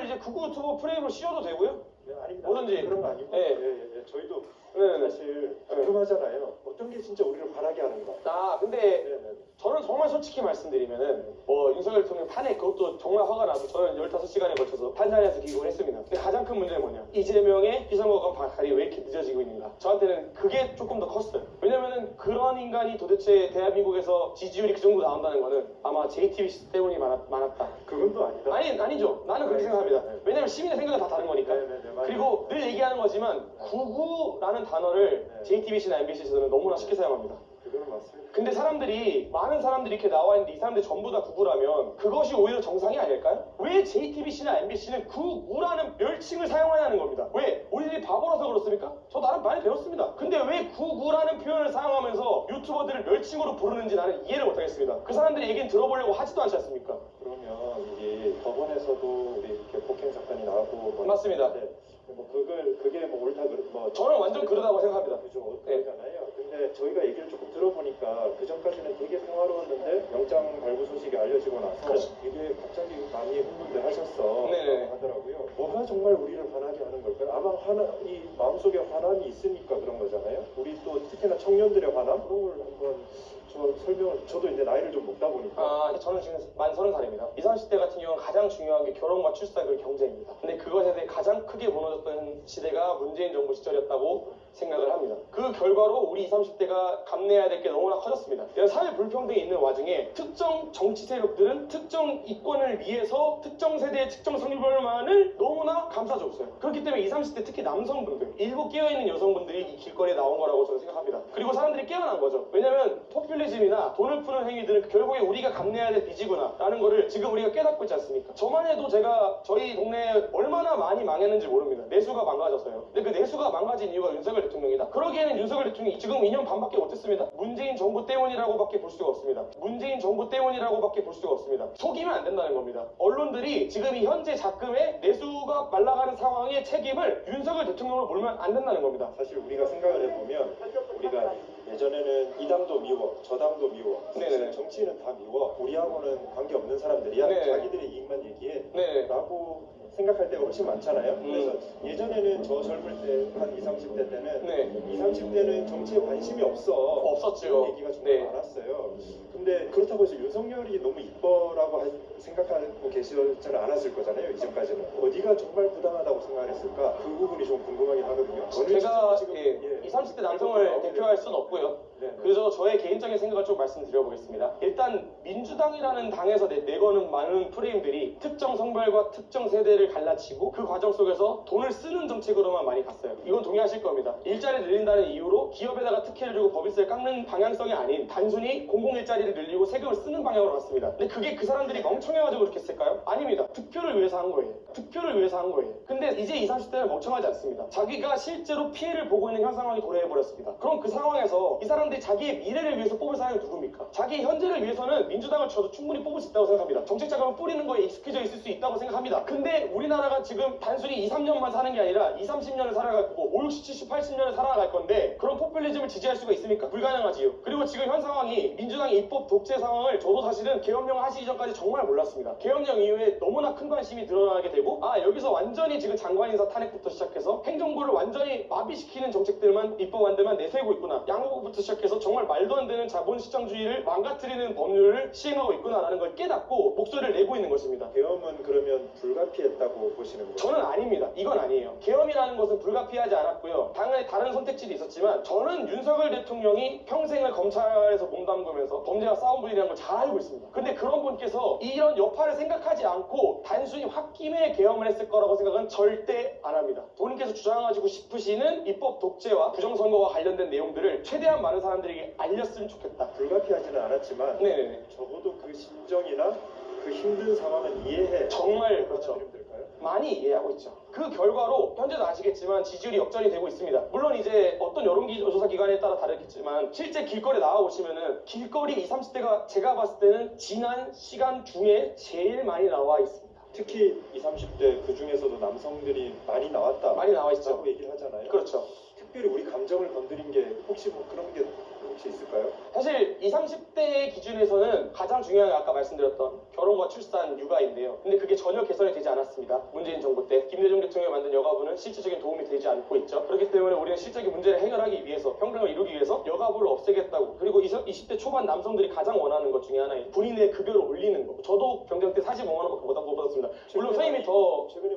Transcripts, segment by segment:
이제 구구 유튜버 프레임으로 씌워도 되고요. 네, 아닙니다. 뭐든지. 그런 거 아니고. 네. 저희도 네네. 사실 궁금하잖아요. 어떤 게 진짜 우리를 바라게 하는가. 근데 네네. 저는 정말 솔직히 말씀드리면은 뭐 윤석열 대통령 탄핵 그것도 정말 화가 나서 저는 15시간에 걸쳐서 판사에서 기고를 했습니다. 근데 가장 큰 문제는 뭐냐? 이재명의 피선거권 발할이 왜 이렇게 늦어지고 있는가? 저한테는 그게 조금 더 컸어요. 왜냐면은 그런 인간이 도대체 대한민국에서 지지율이 그 정도 나온다는 거는 아마 JTBC 때문이 많았다. 그건 또 아니다. 아니죠. 나는 그렇게 생각합니다. 네. 왜냐면 시민의 생각은 다 다른 거니까. 네네네, 맞아요. 그리고 늘 얘기하는 거지만 구구라는 단어를 네. JTBC나 MBC에서는 너무나 쉽게 사용합니다. 그거는 맞습니다. 근데 많은 사람들이 이렇게 나와 있는데 이 사람들 전부 다 구구라면 그것이 오히려 정상이 아닐까요? 왜 JTBC나 MBC는 구구라는 멸칭을 사용하냐는 겁니다. 왜? 우리들이 바보라서 그렇습니까? 저 나름 많이 배웠습니다. 근데 왜 구구라는 표현을 사용하면서 유튜버들을 멸칭으로 부르는지 나는 이해를 못하겠습니다. 그 사람들의 얘기는 들어보려고 하지도 않지 않습니까? 그러면 이게 법원에서도 우리 이렇게 폭행 사건이 나오고 뭐 맞습니다. 네. 뭐 그게 뭐 옳다 뭐 저는 완전 그러다고 생각합니다. 그죠. 네. 그러잖아요. 근데 저희가 얘기를 조금 들어보니까 그 전까지는 되게 평화로웠는데 영장 발부 소식이 알려지고 나서 그렇죠. 이게 갑자기 많이 흥분을 하셨어 네네. 하더라고요. 뭐가 정말 우리를 화나게 하는 걸까요? 아마 이 마음속에 화남이 있으니까 그런 거잖아요. 우리 또 특히나 청년들의 화남 그런 걸 한번 저도 이제 나이를 좀 먹다 보니까 저는 지금 만 30살입니다. 20, 30대 같은 경우는 가장 중요한 게 결혼과 출산 그리고 경제입니다. 근데 그것에 대해 가장 크게 무너졌던 시대가 문재인 정부 시절이었다고 생각을 합니다. 그 결과로 우리 20, 30대가 감내해야 될 게 너무나 커졌습니다. 사회 불평등이 있는 와중에 특정 정치 세력들은 특정 이권을 위해서 특정 세대의 특정 성별만을 너무나 감싸줬어요. 그렇기 때문에 20, 30대 특히 남성분들, 일부 깨어있는 여성분들이 이 길거리에 나온 거라고 저는 생각합니다. 그리고 사람들이 깨어난 거죠. 왜냐면 포퓰리즘이나 돈을 푸는 행위들은 결국에 우리가 감내해야 될 빚이구나 라는 거를 지금 우리가 깨닫고 있지 않습니까? 저만 해도 제가 저희 동네에 얼마나 많이 망했는지 모릅니다. 내수가 망가져서요. 근데 그 내수가 망가진 이유가 윤석열 대통령이다. 그러기에는 윤석열 대통령이 지금 2년 반밖에 못했습니다. 문재인 정부 때문이라고밖에 볼 수가 없습니다. 문재인 정부 때문이라고밖에 볼 수가 없습니다. 속이면 안 된다는 겁니다. 언론들이 지금 이 현재 작금의 내수가 말라가는 상황의 책임을 윤석열 대통령으로 몰면 안 된다는 겁니다. 사실 우리가 생각을 해보면 우리가 예전에는 이 당도 미워, 저 당도 미워. 네네. 정치인은 다 미워. 우리하고는 관계없는 사람들이야. 네. 자기들의 이익만 얘기해. 네. 라고 생각할 때가 훨씬 많잖아요. 음. 그래서 예전에는 저 젊을 때 한 20, 30대 때는 네. 20, 30대는 정치에 관심이 없었죠. 그런 얘기가 정말 네. 많았어요. 근데 그렇다고 해서 윤석열이 너무 이뻐라고 생각하고 계시지는 않았을 거잖아요. 이전까지는. 어디가 정말 부당하다고 생각했을까? 그 부분이 좀 궁금하긴 하거든요. 제가 지금, 20, 30대 남성을 대표할 수는 없고요. 네. 그래서 저의 개인적인 생각을 좀 말씀드려보겠습니다. 일단 민주당이라는 당에서 내거는 많은 프레임들이 특정 성별과 특정 세대를 갈라치고 그 과정 속에서 돈을 쓰는 정책으로만 많이 갔어요. 이건 동의하실 겁니다. 일자리를 늘린다는 이유로 기업에다가 특혜를 주고 법인세를 깎는 방향성이 아닌 단순히 공공일자리를 늘리고 세금을 쓰는 방향으로 갔습니다. 근데 그게 그 사람들이 멍청해가지고 그렇게 했을까요? 아닙니다. 득표를 위해서 한 거예요. 득표를 위해서 한 거예요. 근데 이제 20, 30대는 멍청하지 않습니다. 자기가 실제로 피해를 보고 있는 현 상황이 도래해버렸습니다. 그럼 그 상황에서 이 사람들이 자기의 미래를 위해서 뽑을 사람이 누굽니까? 자기 현재를 위해서는 민주당을 저도 충분히 뽑을 수 있다고 생각합니다. 정책 자금을 뿌리는 거에 익숙해져 있을 수 있다고 생각합니다. 근데 우리나라가 지금 단순히 2, 3년만 사는 게 아니라 2, 30년을 살아갈 거고 5, 60, 70, 80년을 살아갈 건데 그런 포퓰리즘을 지지할 수가 있습니까? 불가능하지요. 그리고 지금 현 상황이 민주당의 입법 독재 상황을 저도 사실은 계엄령 하시기 전까지 정말 몰랐습니다. 계엄령 이후에 너무나 큰 관심이 드러나게 되고 여기서 완전히 지금 장관 인사 탄핵부터 시작해서 행정부를 완전히 마비시키는 정책들만 입법안들만 내세우고 있구나. 양호부터 시작해서 정말 말도 안 되는 자본시장주의를 망가뜨리는 법률을 시행하고 있구나라는 걸 깨닫고 목소리를 내고 있는 것입니다. 계엄은 그러면 불가피했다고 보시는 거예요? 저는 아닙니다. 이건 아니에요. 계엄이라는 것은 불가피하지 않았고요. 당연히 다른 선택지도 있었지만 저는 윤석열 대통령이 평생을 검찰에서 몸담으면서 범죄와 싸운 분이라는 걸 잘 알고 있습니다. 근데 그런 분께서 이런 여파를 생각하지 않고 단순히 홧김에 계엄을 했을 거라고 생각은 절대 안 합니다. 본인께서 주장하시고 싶으시는 입법 독재와 부정선거와 관련된 내용들을 최대한 많은 사람들에게 알렸으면 좋겠다. 불가피하지는 않았지만 네네네. 적어도 그 심정이나 그 힘든 상황은 이해해. 정말 그렇죠. 될까요? 많이 이해하고 있죠. 그 결과로 현재도 아시겠지만 지지율이 역전이 되고 있습니다. 물론 이제 어떤 여론조사 기관에 따라 다르겠지만 실제 길거리에 나와보시면은 길거리 20, 30대가 제가 봤을 때는 지난 시간 중에 제일 많이 나와 있습니다. 특히 20, 30대 그 중에서도 남성들이 많이 나왔다. 많이 나와 있죠. 라고 얘기를 하잖아요. 그렇죠. 특별히 우리 감정을 건드린 게 혹시 뭐 그런 게 혹시 있을까요? 사실 20, 30대 기준에서는 가장 중요한 게 아까 말씀드렸던 결혼과 출산, 육아인데요. 근데 그게 전혀 개선이 되지 않았습니다. 문재인 정부 때 김대중 대통령이 만든 여가부는 실질적인 도움이 되지 않고 있죠. 그렇기 때문에 우리는 실질적인 문제를 해결하기 위해서, 평등을 이루기 위해서 여가부를 없애겠다고, 그리고 20대 초반 남성들이 가장 원하는 것 중에 하나인 본인의 급여를 올리는 거. 저도 경쟁 때 45만 원밖에 못 받았습니다. 물론 선임이 더 최근에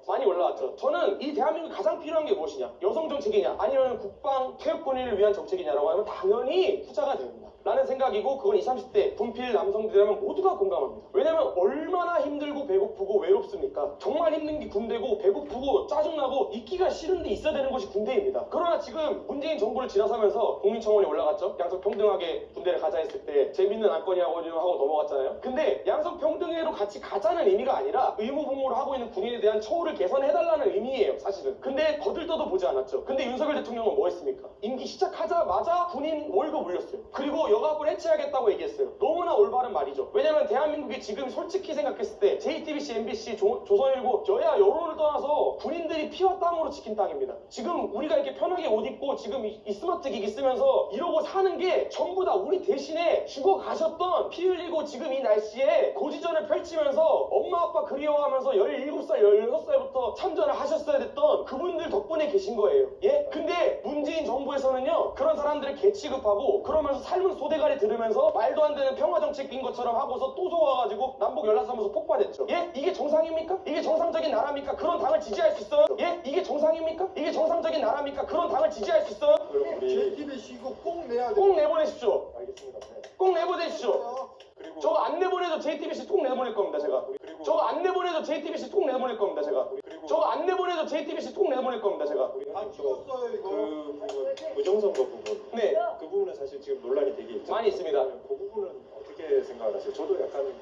많이 올라왔죠. 저는 이 대한민국에 가장 필요한 게 무엇이냐? 여성 정책이냐? 아니면 국방, 체육 권리를 위한 정책이냐라고 하면 당연히 후자가 됩니다. 라는 생각이고, 그건 20, 30대 분필 남성들이라면 모두가 공감합니다. 왜냐면 얼마나 힘들고 배고프고 외롭습니까? 정말 힘든 게 군대고, 배고프고 짜증나고 있기가 싫은데 있어야 되는 것이 군대입니다. 그러나 지금 문재인 정부를 지나서면서 국민청원이 올라갔죠. 양성 평등하게 군대를 가자 했을 때 재밌는 안건이라고 하고 넘어갔잖아요. 근데 양성 평등회로 같이 가자는 의미가 아니라 의무 복무를 하고 있는 군인에 대한 처우를 개선해달라는 의미예요, 사실은. 근데 거들떠도 보지 않았죠. 근데 윤석열 대통령은 뭐 했습니까? 임기 시작하자마자 군인 월급 올렸어요. 그리고 여가부를 해체하겠다고 얘기했어요. 너무나 올바른 말이죠. 왜냐면 대한민국이 지금 솔직히 생각했을 때 JTBC, MBC, 조선일보, 여야 여론을 떠나서 군인들이 피와 땀으로 지킨 땅입니다. 지금 우리가 이렇게 편하게 옷 입고 지금 이 스마트 기기 쓰면서 이러고 사는 게 전부 다 우리 대신에 죽어가셨던, 피 흘리고 지금 이 날씨에 고지전을 펼치면서 엄마 아빠 그리워하면서 17살, 16살부터 참전을 하셨어야 됐던 그분들 덕분에 계신 거예요. 예? 근데 문재인 정부에서는요, 그런 사람들을 개취급하고 그러면서 삶은 소대가리 들으면서 말도 안 되는 평화정책인 것처럼 하고서 또 속아가지고 남북 연락사무소 폭파됐죠. 예? 이게 정상입니까? 이게 정상적인 나라입니까? 그런 당을 지지할 수 있어요? 예? 이게 정상입니까? 이게 정상적인 나라입니까? 그런 당을 지지할 수 있어요? 그럼 우리 JTBC 이거 꼭 내야 돼. 꼭 내보내십시오. 알겠습니다. 네. 꼭 내보내십시오. 그리고 저거 안 내보내도 JTBC 꼭 내보낼 겁니다, 제가. 그리고 저거 안 내보내도 JTBC 꼭 내보낼 겁니다, 제가. 그리고 저거 안 내보내도 JTBC 꼭 내보낼 겁니다, 제가. 다 찍었어요 이거. 그 부분, 부정선거 부분. 네, 그 부분은 사실 지금 논란이 되게 있죠. 많이 있습니다. 그 부분은 어떻게 생각하세요? 저도 약간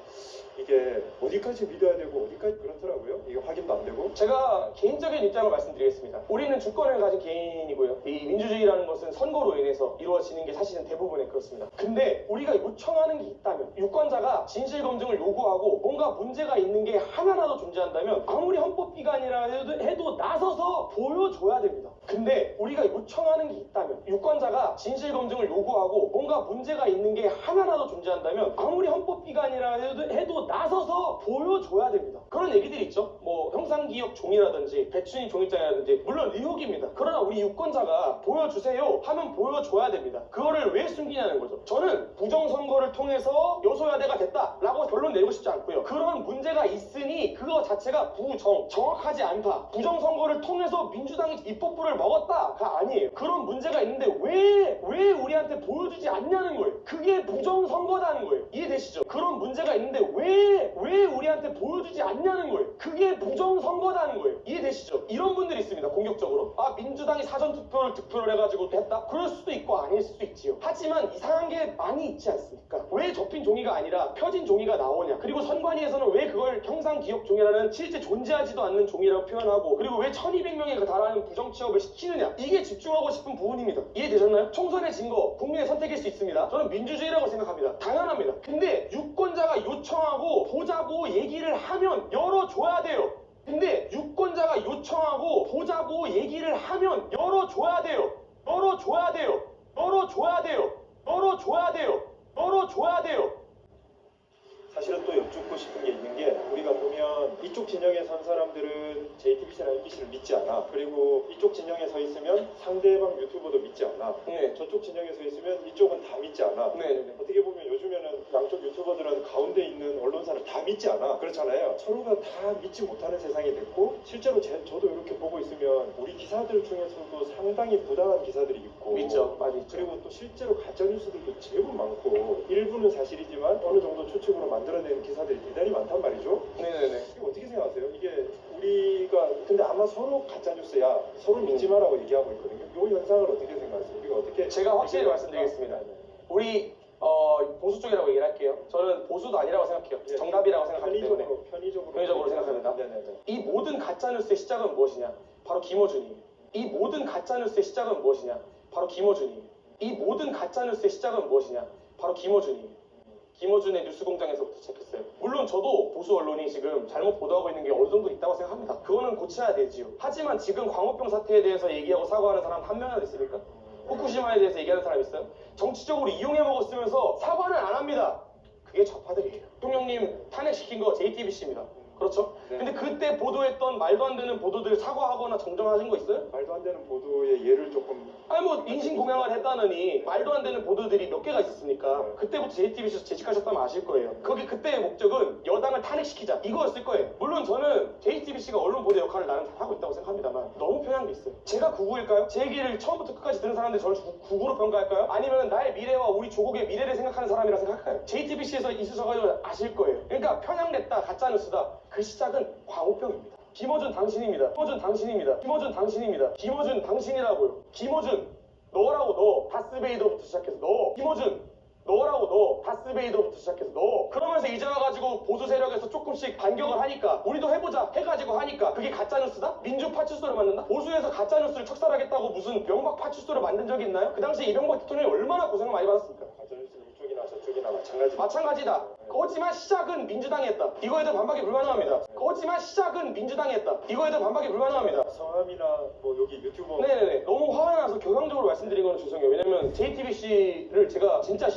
이게 어디까지 믿어야 되고 어디까지 그렇더라고요. 이게 확인도 안 되고. 제가 개인적인 입장을 말씀드리겠습니다. 우리는 주권을 가진 개인이고요. 이 민주주의라는 것은 선거로 인해서 이루어지는 게 사실은 대부분에 그렇습니다. 근데 우리가 요청하는 게 있다면, 유권자가 진실 검증을 요구하고 뭔가 문제가 있는 게 하나라도 존재한다면 아무리 헌법기관이라 해도 나서서 보여줘야 됩니다. 근데 우리가 요청하는 게 있다면, 유권자가 진실 검증을 요구하고 뭔가 문제가 있는 게 하나라도 존재한다면 아무리 헌법기관이라 해도 나서서 보여줘야 됩니다. 그런 얘기들이 있죠. 뭐 형상기억 종이라든지 배춘희 종이장이라든지, 물론 의혹입니다. 그러나 우리 유권자가 보여주세요 하면 보여줘야 됩니다. 그거를 왜 숨기냐는 거죠. 저는 부정선거를 통해서 여소야대가 됐다라고 결론 내리고 싶지 않고요. 그런 문제가 있으니 그거 자체가 정확하지 않다, 부정선거를 통해서 민주당이 입법부를 먹었다가 아니에요. 그런 문제가 있는데 왜 우리한테 보여주지 않냐는 거예요. 그게 부정선거다는 거예요. 이해되시죠? 그런 문제가 있는데 왜 우리한테 보여주지 않냐는 거예요. 그게 부정선거다는 거예요. 이해되시죠? 이런 분들이 있습니다. 공격적으로. 아, 민주당이 사전투표를 득표를 해가지고 됐다? 그럴 수도 있고 아닐 수도 있지요. 하지만 이상한 게 많이 있지 않습니까? 왜 접힌 종이가 아니라 펴진 종이가 나오냐? 그리고 선관위에서는 왜 그걸 형상기억종이라는 실제 존재하지도 않는 종이라고 표현하고, 그리고 왜 1200명에 달하는 부정취업을 시키느냐? 이게 집중하고 싶은 부분입니다. 이해되셨나요? 총선의 진거, 국민의 선택일 수 있습니다. 저는 민주주의라고 생각합니다. 당연합니다. 근데 유권자가 요청하고 보자고 얘기를 하면 열어줘야 돼요. 근데 유권자가 요청하고 보자고 얘기를 하면 열어줘야 돼요. 열어줘야 돼요. 열어줘야 돼요. 열어줘야 돼요. 열어줘야 돼요. 사실은 또 여쭙고 싶은 게 있는 게, 우리가 보면 이쪽 진영에 선 사람들은 JTBC나 MBC를 믿지 않아. 그리고 이쪽 진영에 서 있으면 상대방 유튜버도 믿지 않아. 네. 저쪽 진영에 서 있으면 이쪽은 다 믿지 않아. 네. 어떻게 보면 요즘에는 양쪽 유튜버들은 가운데 있는 언론사를 다 믿지 않아. 그렇잖아요. 서로가 다 믿지 못하는 세상이 됐고, 실제로 저도 이렇게 보고 있으면 우리 기사들 중에서도 상당히 부당한 기사들이 있고, 있죠. 많이 있죠. 그리고 또 실제로 가짜뉴스들도 제법 많고, 일부는 사실이지만 어느 정도 추측으로 만들어낸 기사들이 대단히 많단 말이죠. 네네네. 이게 어떻게 생각하세요? 이게 우리가 근데 아마 서로 가짜뉴스야, 서로 믿지 마라고 얘기하고 있거든요. 이 현상을 어떻게 생각하세요? 우리가 어떻게? 제가 확실히 말씀드리겠습니다. 우리 보수 쪽이라고 얘기를 할게요. 저는 보수도 아니라고 생각해요. 네. 정답이라고 생각하기 때문에. 편의적으로 생각합니다. 네네네. 이 모든 가짜뉴스의 시작은 무엇이냐? 바로 김어준이에요. 이 모든 가짜뉴스의 시작은 무엇이냐? 바로 김어준이에요. 이 모든 가짜뉴스의 시작은 무엇이냐? 바로 김어준이에요. 김어준의 뉴스공장에서부터 시작했어요. 물론 저도 보수 언론이 지금 잘못 보도하고 있는 게 어느 정도 있다고 생각합니다. 그거는 고쳐야 되지요. 하지만 지금 광우병 사태에 대해서 얘기하고 사과하는 사람 한 명이나 있습니까? 후쿠시마에 대해서 얘기하는 사람 있어요? 정치적으로 이용해 먹었으면서 사과는 안 합니다. 그게 좌파들이에요. 대통령님 탄핵시킨 거 JTBC입니다. 그렇죠? 네. 근데 그때 보도했던 말도 안 되는 보도들 사과하거나 정정하신 거 있어요? 말도 안 되는 보도의 예를 조금 아니 뭐 인신공양을 했다느니 말도 안 되는 보도들이 몇 개가 있었으니까 그때부터 JTBC에서 재직하셨다면 아실 거예요. 거기 그때의 목적은 여당을 탄핵시키자 이거였을 거예요. 물론 저는 JTBC가 언론 보도 역할을 나름 잘하고 있다고 생각합니다만 너무 편한 게 있어요. 제가 구구일까요? 제 얘기를 처음부터 끝까지 들은 사람들이 저를 구구로 평가할까요? 아니면 나의 미래와 우리 조국의 미래를 생각하는 사람이라 생각할까요? JTBC에서 있으셔가지고 아실 거예요. 그러니까 편향됐다 가짜뉴스다 그 시작은 광우병입니다. 김어준 당신입니다. 김어준 당신입니다. 김어준 당신입니다. 김어준 당신이라고요. 김어준 너라고 너 다스베이더부터 시작해서 너 김어준 너라고 너 다스베이더부터 시작해서 너 그러면서 이제 와가지고 보수 세력에서 조금씩 반격을 하니까 우리도 해보자 해가지고 하니까 그게 가짜뉴스다? 민주 파출소를 만든다? 보수에서 가짜뉴스를 척살하겠다고 무슨 명박 파출소를 만든 적이 있나요? 그 당시에 이명박 대통령이 얼마나 고생을 많이 받았습니까? 가짜뉴스는 이쪽이나 저쪽이나 마찬가지. 마찬가지다. 거지만 시작은 민주당이 했다. 이거에 대한 반박이 불가능합니다. 거지만 시작은 민주당이 했다. 이거에 대한 반박이 불가능합니다. 성함이나 뭐 여기 유튜버 네네네. 너무 화가 나서 교양적으로 말씀드린 건 죄송해요. 왜냐면 JTBC를 제가 진짜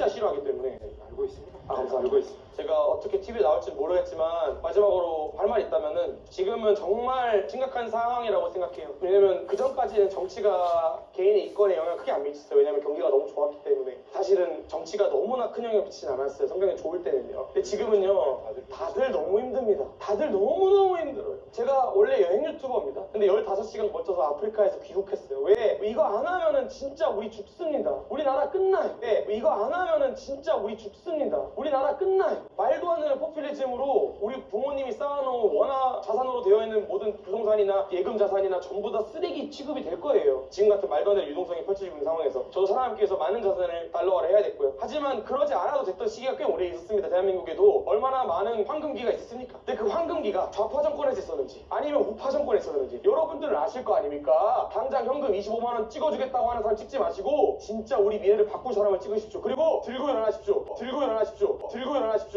싫어하기 때문에. 알고 있습니다. 아, 감사합니다. 알고 있습니다. 제가 어떻게 TV에 나올지 모르겠지만 마지막으로 할 말 있다면은 지금은 정말 심각한 상황이라고 생각해요. 왜냐면 그 전까지는 정치가 개인의 이권에 영향을 크게 안 미쳤어요. 왜냐면 경기가 너무 좋았기 때문에. 사실은 정치가 너무나 큰 영향을 미치진 않았어요. 성경이 좋을 때는요. 근데 지금은요. 다들 너무 힘듭니다. 다들 너무너무 힘들어요. 제가 원래 여행 유튜버입니다. 근데 15시간 거쳐서 아프리카에서 귀국했어요. 왜? 이거 안 하면은 진짜 우리 죽습니다. 우리나라 끝나요. 네, 이거 안 하면은 진짜 우리 죽습니다. 우리나라 끝나요. 말도 안 되는 포퓰리즘으로 우리 부모님이 쌓아놓은 원화 자산으로 되어 있는 모든 부동산이나 예금 자산이나 전부 다 쓰레기 취급이 될 거예요. 지금 같은 말도 안 되는 유동성이 펼쳐지고 있는 상황에서 저도 사람께서 많은 자산을 달러화를 해야 됐고요. 하지만 그러지 않아도 됐던 시기가 꽤 오래 있었습니다. 대한민국에도 얼마나 많은 황금기가 있었습니까? 근데 그 황금기가 좌파 정권에서 있었는지 아니면 우파 정권에서 있었는지 여러분들은 아실 거 아닙니까? 당장 현금 25만 원 찍어주겠다고 하는 사람 찍지 마시고 진짜 우리 미래를 바꿀 사람을 찍으십시오. 그리고 들고 일어나십시오. 들고 일어나십시오. 들고 일어나십시오.